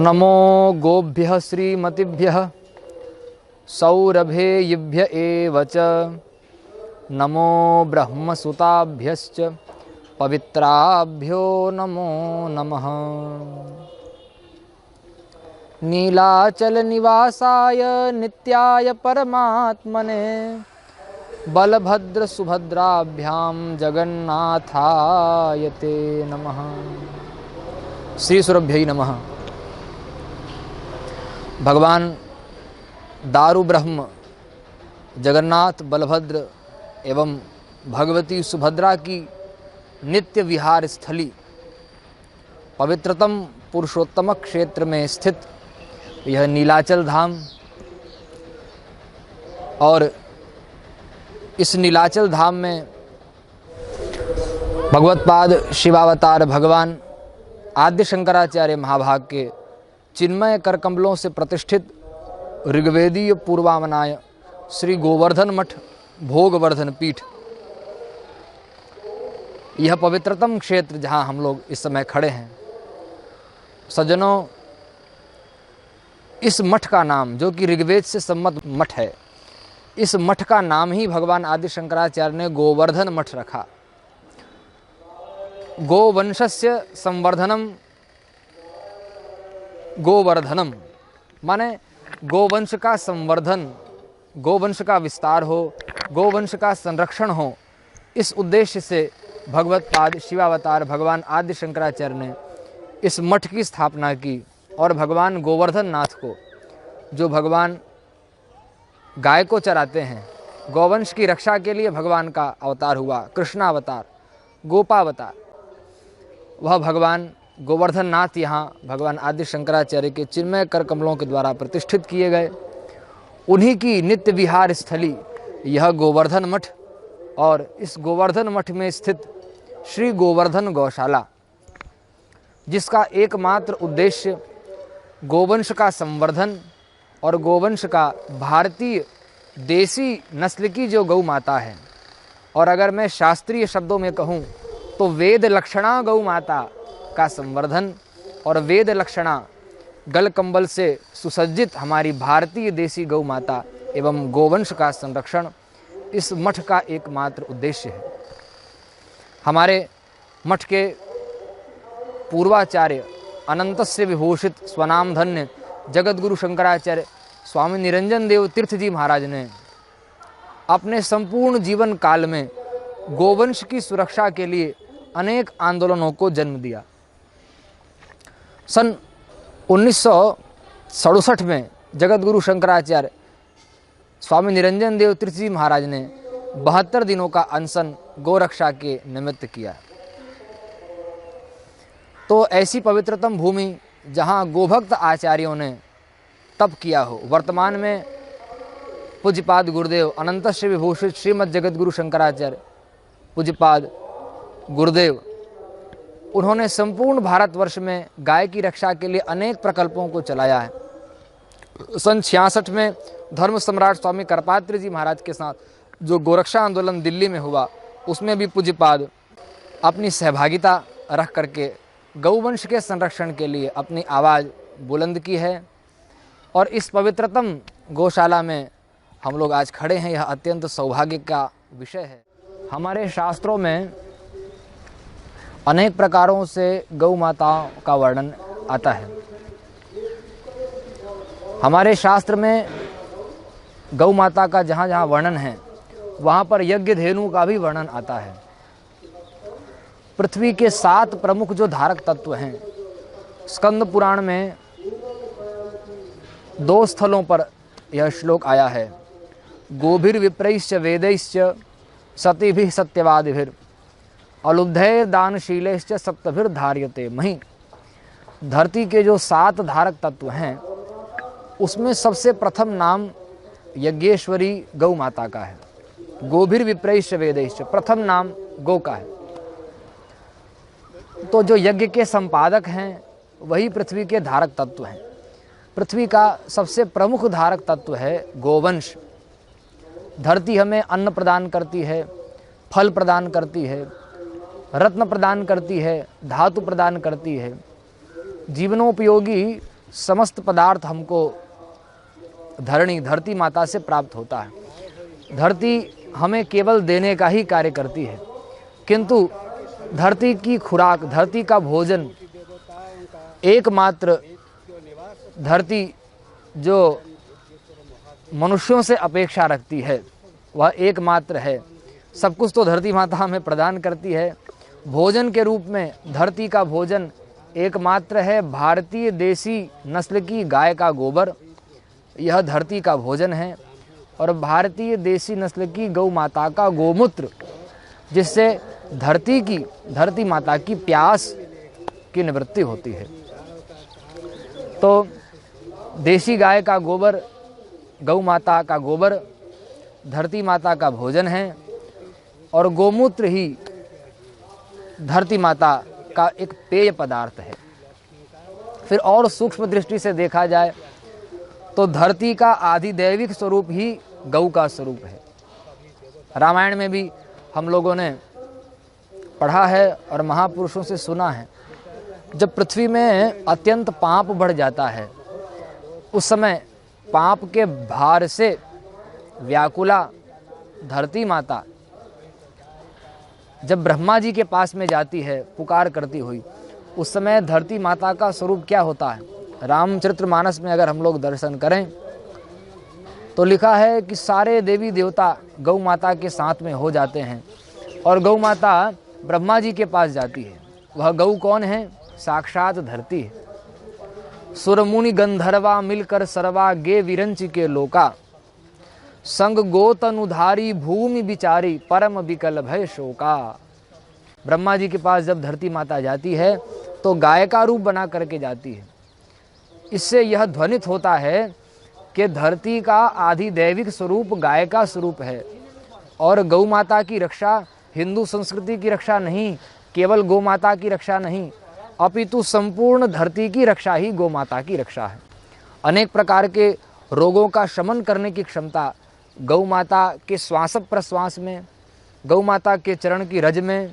नमो गोभ्यः श्रीमतिभ्यः सौरभेयिभ्य एव च नमो ब्रह्मसुताभ्यश्च पवित्राभ्यो नमो नमः। नीलाचलनिवासाय नित्याय परमात्मने बलभद्र सुभद्राभ्यां जगन्नाथाय ते नमः। श्री सुरभ्यै नमः। भगवान दारु ब्रह्म जगन्नाथ बलभद्र एवं भगवती सुभद्रा की नित्य विहार स्थली पवित्रतम पुरुषोत्तम क्षेत्र में स्थित यह नीलाचल धाम और इस नीलाचल धाम में भगवत्पाद शिवावतार भगवान आद्य शंकराचार्य महाभाग के चिन्मय करकमलों से प्रतिष्ठित ऋग्वेदीय पूर्वामनाय श्री गोवर्धन मठ भोगवर्धन पीठ, यह पवित्रतम क्षेत्र जहाँ हम लोग इस समय खड़े हैं। सज्जनों, इस मठ का नाम जो कि ऋग्वेद से सम्मत मठ है, इस मठ का नाम ही भगवान आदि शंकराचार्य ने गोवर्धन मठ रखा। गोवंशस्य संवर्धनम गोवर्धनम, माने गोवंश का संवर्धन, गोवंश का विस्तार हो, गोवंश का संरक्षण हो, इस उद्देश्य से भगवत्पाद शिवावतार भगवान आदि शंकराचार्य ने इस मठ की स्थापना की और भगवान गोवर्धन नाथ को, जो भगवान गाय को चराते हैं, गौवंश की रक्षा के लिए भगवान का अवतार हुआ, कृष्णावतार, गोपावतार, वह भगवान गोवर्धन नाथ यहाँ भगवान आदि शंकराचार्य के चिन्मय कर कमलों के द्वारा प्रतिष्ठित किए गए। उन्हीं की नित्य विहार स्थली यह गोवर्धन मठ और इस गोवर्धन मठ में स्थित श्री गोवर्धन गौशाला, जिसका एकमात्र उद्देश्य गोवंश का संवर्धन और गोवंश का भारतीय देसी नस्ल की जो गौ माता है, और अगर मैं शास्त्रीय शब्दों में कहूँ तो वेद लक्षणा गौ माता का संवर्धन और वेद लक्षणा गल कंबल से सुसज्जित हमारी भारतीय देसी गौ माता एवं गोवंश का संरक्षण इस मठ का एकमात्र उद्देश्य है। हमारे मठ के पूर्वाचार्य अनंतस्य विभूषित स्वनाम धन्य जगतगुरु शंकराचार्य स्वामी निरंजन देव तीर्थ जी महाराज ने अपने संपूर्ण जीवन काल में गोवंश की सुरक्षा के लिए अनेक आंदोलनों को जन्म दिया। सन 1967 में जगतगुरु शंकराचार्य स्वामी निरंजन देव तीर्थ जी महाराज ने 72 दिनों का अनशन गोरक्षा के निमित्त किया। तो ऐसी पवित्रतम भूमि जहाँ गोभक्त आचार्यों ने तप किया हो, वर्तमान में पूज्यपाद गुरुदेव अनंतस्य विभूषित श्रीमद् जगतगुरु शंकराचार्य पूज्यपाद गुरुदेव, उन्होंने संपूर्ण भारतवर्ष में गाय की रक्षा के लिए अनेक प्रकल्पों को चलाया है। सन 66 में धर्म सम्राट स्वामी करपात्री जी महाराज के साथ जो गोरक्षा आंदोलन दिल्ली में हुआ, उसमें भी पूज्यपाद अपनी सहभागिता रख करके गौवंश के संरक्षण के लिए अपनी आवाज़ बुलंद की है। और इस पवित्रतम गौशाला में हम लोग आज खड़े हैं, यह अत्यंत सौभाग्य का विषय है। हमारे शास्त्रों में अनेक प्रकारों से गौ माताओं का वर्णन आता है। हमारे शास्त्र में गौ माता का जहाँ जहाँ वर्णन है, वहाँ पर यज्ञ धेनु का भी वर्णन आता है। पृथ्वी के 7 प्रमुख जो धारक तत्व हैं, स्कंद पुराण में 2 स्थलों पर यह श्लोक आया है। गोभिर विप्रैश्च वेदैश्च सतिभिः सत्यवादिभिर अलुब्धैर दानशीलैश्च सप्तभिर धार्यते मही। धरती के जो 7 धारक तत्व हैं, उसमें सबसे प्रथम नाम यज्ञेश्वरी गौ माता का है। गोभिर विप्रैश्च वेदैश्च, प्रथम नाम गौ का है। तो जो यज्ञ के संपादक हैं, वही पृथ्वी के धारक तत्व हैं। पृथ्वी का सबसे प्रमुख धारक तत्व है गोवंश। धरती हमें अन्न प्रदान करती है, फल प्रदान करती है, रत्न प्रदान करती है, धातु प्रदान करती है, जीवनोपयोगी समस्त पदार्थ हमको धरती माता से प्राप्त होता है। धरती हमें केवल देने का ही कार्य करती है, किंतु धरती की खुराक, धरती का भोजन एकमात्र धरती जो मनुष्यों से अपेक्षा रखती है वह एकमात्र है। सब कुछ तो धरती माता हमें प्रदान करती है। भोजन के रूप में धरती का भोजन एकमात्र है भारतीय देसी नस्ल की गाय का गोबर, यह धरती का भोजन है। और भारतीय देसी नस्ल की गौ माता का गोमूत्र, जिससे धरती माता की प्यास की निवृत्ति होती है। तो देसी गाय का गोबर, गौ माता का गोबर धरती माता का भोजन है, और गोमूत्र ही धरती माता का एक पेय पदार्थ है। फिर और सूक्ष्म दृष्टि से देखा जाए तो धरती का आधिदैविक स्वरूप ही गौ का स्वरूप है। रामायण में भी हम लोगों ने पढ़ा है और महापुरुषों से सुना है, जब पृथ्वी में अत्यंत पाप बढ़ जाता है उस समय पाप के भार से व्याकुला धरती माता जब ब्रह्मा जी के पास में जाती है पुकार करती हुई, उस समय धरती माता का स्वरूप क्या होता है। रामचरितमानस में अगर हम लोग दर्शन करें तो लिखा है कि सारे देवी देवता गौ माता के साथ में हो जाते हैं और गौ माता ब्रह्मा जी के पास जाती है। वह गौ कौन है? साक्षात धरती है। सुरमुनि गंधर्वा मिलकर सरवा गे विरंच के लोका, संग गोतनुधारी भूमि बिचारी परम विकल भय शोका। ब्रह्मा जी के पास जब धरती माता जाती है तो गाय का रूप बना करके जाती है। इससे यह ध्वनित होता है कि धरती का आधिदैविक स्वरूप गाय का स्वरूप है। और गौ माता की रक्षा हिंदू संस्कृति की रक्षा नहीं, केवल गौ माता की रक्षा नहीं, अपितु संपूर्ण धरती की रक्षा ही गौ माता की रक्षा है। अनेक प्रकार के रोगों का शमन करने की क्षमता गौ माता के श्वास प्रश्वास में, गौ माता के चरण की रज में,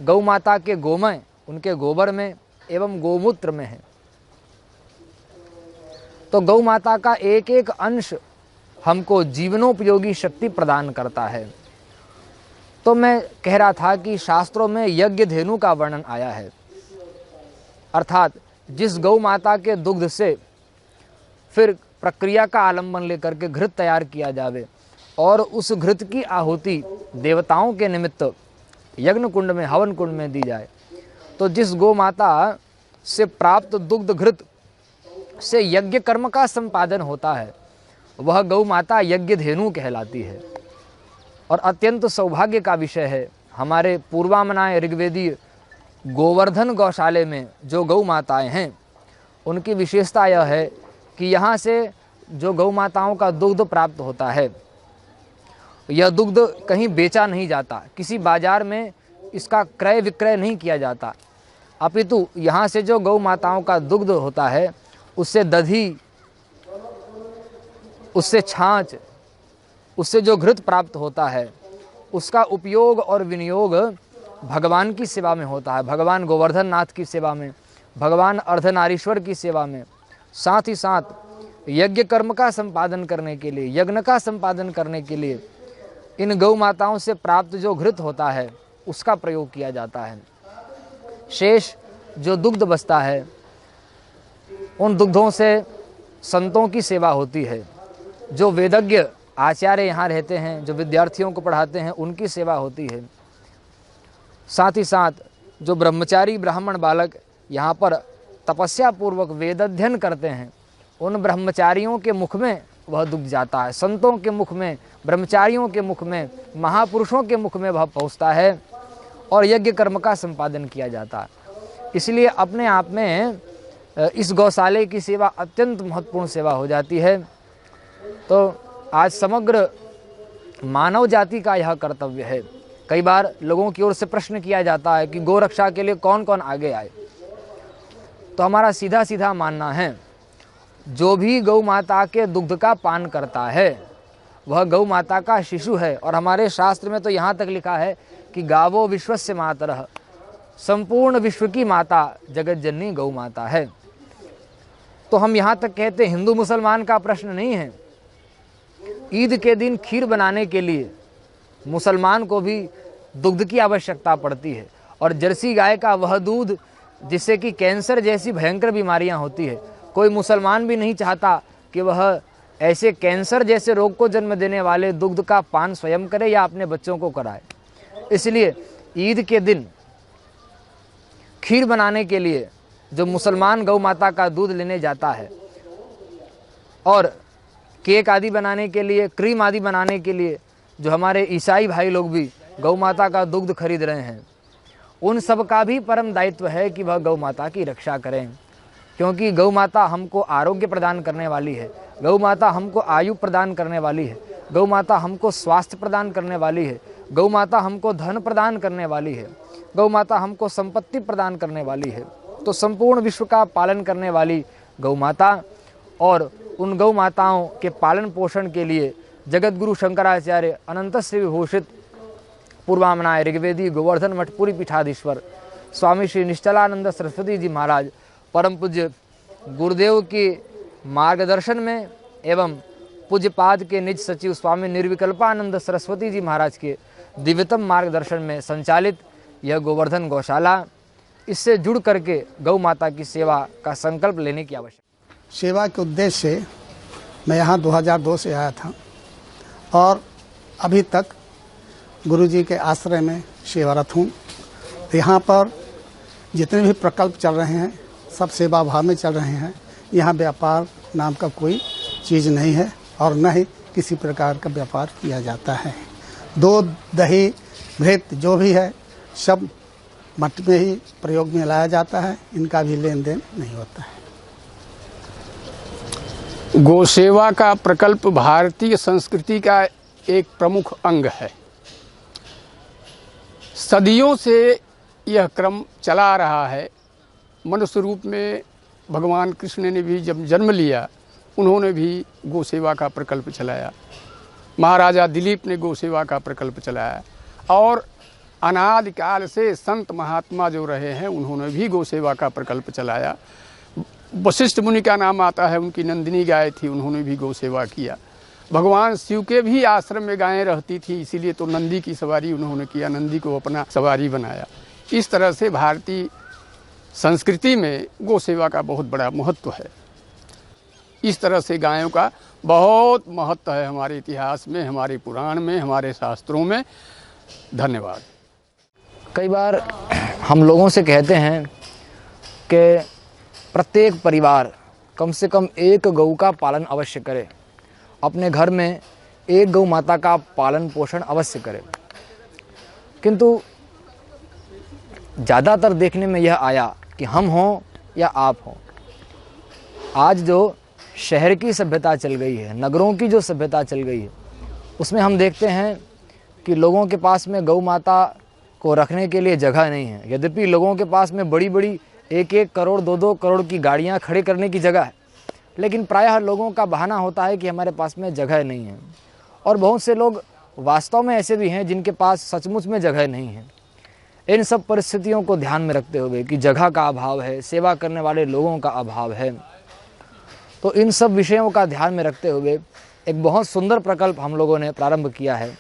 गौ माता के गोमय, उनके गोबर में एवं गोमूत्र में है। तो गौ माता का एक एक अंश हमको जीवनोपयोगी शक्ति प्रदान करता है। तो मैं कह रहा था कि शास्त्रों में यज्ञ धेनु का वर्णन आया है, अर्थात जिस गौ माता के दुग्ध से फिर प्रक्रिया का आलंबन लेकर के घृत तैयार किया जावे और उस घृत की आहुति देवताओं के निमित्त यज्ञ कुंड में, हवन कुंड में दी जाए, तो जिस गौ माता से प्राप्त दुग्ध घृत से यज्ञ कर्म का संपादन होता है वह गौ माता यज्ञ धेनु कहलाती है। और अत्यंत सौभाग्य का विषय है, हमारे पूर्वामनाए ऋग्वेदीय गोवर्धन गौशाले में जो गौ माताएं हैं उनकी विशेषता यह है कि यहाँ से जो गौ माताओं का दुग्ध प्राप्त होता है यह दुग्ध कहीं बेचा नहीं जाता, किसी बाजार में इसका क्रय विक्रय नहीं किया जाता, अपितु यहाँ से जो गौ माताओं का दुग्ध होता है उससे दधी, उससे छाछ, उससे जो घृत प्राप्त होता है उसका उपयोग और विनियोग भगवान की सेवा में होता है, भगवान गोवर्धन नाथ की सेवा में, भगवान अर्धनारीश्वर की सेवा में। साथ ही साथ यज्ञ कर्म का संपादन करने के लिए, यज्ञ का संपादन करने के लिए इन गौ माताओं से प्राप्त जो घृत होता है उसका प्रयोग किया जाता है। शेष जो दुग्ध बचता है उन दुग्धों से संतों की सेवा होती है, जो वेदज्ञ आचार्य यहाँ रहते हैं, जो विद्यार्थियों को पढ़ाते हैं, उनकी सेवा होती है। साथ ही साथ जो ब्रह्मचारी ब्राह्मण बालक यहाँ पर तपस्या पूर्वक वेद अध्ययन करते हैं उन ब्रह्मचारियों के मुख में वह दुग्ध जाता है, संतों के मुख में, ब्रह्मचारियों के मुख में, महापुरुषों के मुख में वह पहुँचता है और यज्ञ कर्म का संपादन किया जाता है। इसलिए अपने आप में इस गौशाले की सेवा अत्यंत महत्वपूर्ण सेवा हो जाती है। तो आज समग्र मानव जाति का यह कर्तव्य है। कई बार लोगों की ओर से प्रश्न किया जाता है कि गौ रक्षा के लिए कौन कौन आगे आए, तो हमारा सीधा सीधा मानना है जो भी गौ माता के दुग्ध का पान करता है वह गौ माता का शिशु है। और हमारे शास्त्र में तो यहाँ तक लिखा है कि गावो विश्वस्य मातरः, संपूर्ण विश्व की माता जगत जननी गौ माता है। तो हम यहाँ तक कहते हैं हिंदू मुसलमान का प्रश्न नहीं है। ईद के दिन खीर बनाने के लिए मुसलमान को भी दुग्ध की आवश्यकता पड़ती है, और जर्सी गाय का वह दूध जिससे कि कैंसर जैसी भयंकर बीमारियां होती है, कोई मुसलमान भी नहीं चाहता कि वह ऐसे कैंसर जैसे रोग को जन्म देने वाले दुग्ध का पान स्वयं करे या अपने बच्चों को कराए। इसलिए ईद के दिन खीर बनाने के लिए जो मुसलमान गौ माता का दूध लेने जाता है, और केक आदि बनाने के लिए, क्रीम आदि बनाने के लिए जो हमारे ईसाई भाई लोग भी गौ माता का दुग्ध खरीद रहे हैं, उन सब का भी परम दायित्व है कि वह गौ माता की रक्षा करें, क्योंकि गौ माता हमको आरोग्य प्रदान करने वाली है, गौ माता हमको आयु प्रदान करने वाली है, गौ माता हमको स्वास्थ्य प्रदान करने वाली है, गौ माता हमको धन प्रदान करने वाली है, गौ माता हमको संपत्ति प्रदान करने वाली है। तो संपूर्ण विश्व का पालन करने वाली गौ माता, और उन गौ माताओं के पालन पोषण के लिए जगत गुरु शंकराचार्य अनंत श्री विभूषित पूर्वामनाय ऋग्वेदी गोवर्धन मठपुरी पीठाधीश्वर स्वामी श्री निश्चलानंद सरस्वती जी महाराज परम पूज्य गुरुदेव के मार्गदर्शन में एवं पूज्यपाद के निज सचिव स्वामी निर्विकल्पानंद सरस्वती जी महाराज के दिव्यतम मार्गदर्शन में संचालित यह गोवर्धन गौशाला, इससे जुड़ करके गौ माता की सेवा का संकल्प लेने की आवश्यकता। सेवा के उद्देश्य से मैं यहाँ 2002 से आया था और अभी तक गुरुजी के आश्रय में सेवारत हूँ। यहाँ पर जितने भी प्रकल्प चल रहे हैं सब सेवा भाव में चल रहे हैं। यहाँ व्यापार नाम का कोई चीज़ नहीं है और न ही किसी प्रकार का व्यापार किया जाता है। दूध, दही, घृत जो भी है सब मठ में ही प्रयोग में लाया जाता है, इनका भी लेन देन नहीं होता है। गौ सेवा का प्रकल्प भारतीय संस्कृति का एक प्रमुख अंग है। सदियों से यह क्रम चला आ रहा है। मनुष्य रूप में भगवान कृष्ण ने भी जब जन्म लिया, उन्होंने भी गौ सेवा का प्रकल्प चलाया। महाराजा दिलीप ने गौ सेवा का प्रकल्प चलाया, और अनादिकाल से संत महात्मा जो रहे हैं उन्होंने भी गौ सेवा का प्रकल्प चलाया। वशिष्ठ मुनि का नाम आता है, उनकी नंदिनी गाय थी, उन्होंने भी गौ सेवा किया। भगवान शिव के भी आश्रम में गायें रहती थी, इसीलिए तो नंदी की सवारी उन्होंने किया, नंदी को अपना सवारी बनाया। इस तरह से भारतीय संस्कृति में गौ सेवा का बहुत बड़ा महत्व है। इस तरह से गायों का बहुत महत्व है हमारे इतिहास में, हमारे पुराण में, हमारे शास्त्रों में। धन्यवाद। कई बार हम लोगों से कहते हैं कि प्रत्येक परिवार कम से कम एक गौ का पालन अवश्य करे, अपने घर में एक गौ माता का पालन पोषण अवश्य करे। किंतु ज़्यादातर देखने में यह आया कि हम हों या आप हों, आज जो शहर की सभ्यता चल गई है, नगरों की जो सभ्यता चल गई है, उसमें हम देखते हैं कि लोगों के पास में गौ माता को रखने के लिए जगह नहीं है। यद्यपि लोगों के पास में बड़ी बड़ी 1-1 करोड़ 2-2 करोड़ की गाड़ियां खड़े करने की जगह है, लेकिन प्रायः लोगों का बहाना होता है कि हमारे पास में जगह नहीं है। और बहुत से लोग वास्तव में ऐसे भी हैं जिनके पास सचमुच में जगह नहीं है। इन सब परिस्थितियों को ध्यान में रखते हुए कि जगह का अभाव है, सेवा करने वाले लोगों का अभाव है, तो इन सब विषयों का ध्यान में रखते हुए एक बहुत सुंदर प्रकल्प हम लोगों ने प्रारंभ किया है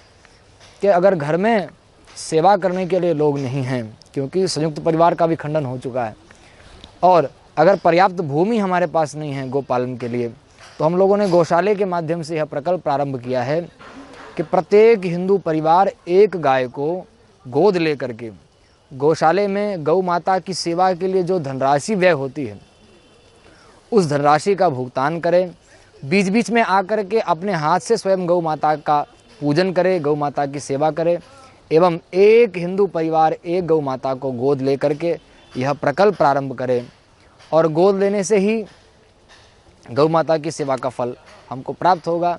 कि अगर घर में सेवा करने के लिए लोग नहीं हैं, क्योंकि संयुक्त परिवार का भी खंडन हो चुका है, और अगर पर्याप्त भूमि हमारे पास नहीं है गोपालन के लिए, तो हम लोगों ने गौशाले के माध्यम से यह प्रकल्प प्रारंभ किया है कि प्रत्येक हिंदू परिवार एक गाय को गोद ले करके गौशाले में गौ माता की सेवा के लिए जो धनराशि व्यय होती है उस धनराशि का भुगतान करें। बीच बीच में आकर के अपने हाथ से स्वयं गौ माता का पूजन करे, गौ माता की सेवा करे, एवं एक हिंदू परिवार एक गौ माता को गोद ले करके यह प्रकल्प प्रारंभ करे। और गोद लेने से ही गौ माता की सेवा का फल हमको प्राप्त होगा।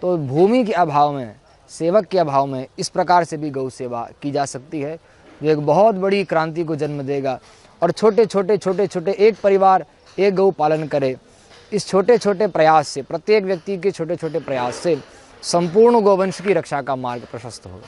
तो भूमि के अभाव में, सेवक के अभाव में इस प्रकार से भी गौ सेवा की जा सकती है, जो एक बहुत बड़ी क्रांति को जन्म देगा। और छोटे छोटे एक परिवार एक गौ पालन करे, इस छोटे छोटे प्रयास से, प्रत्येक व्यक्ति के छोटे छोटे प्रयास से संपूर्ण गौवंश की रक्षा का मार्ग प्रशस्त होगा।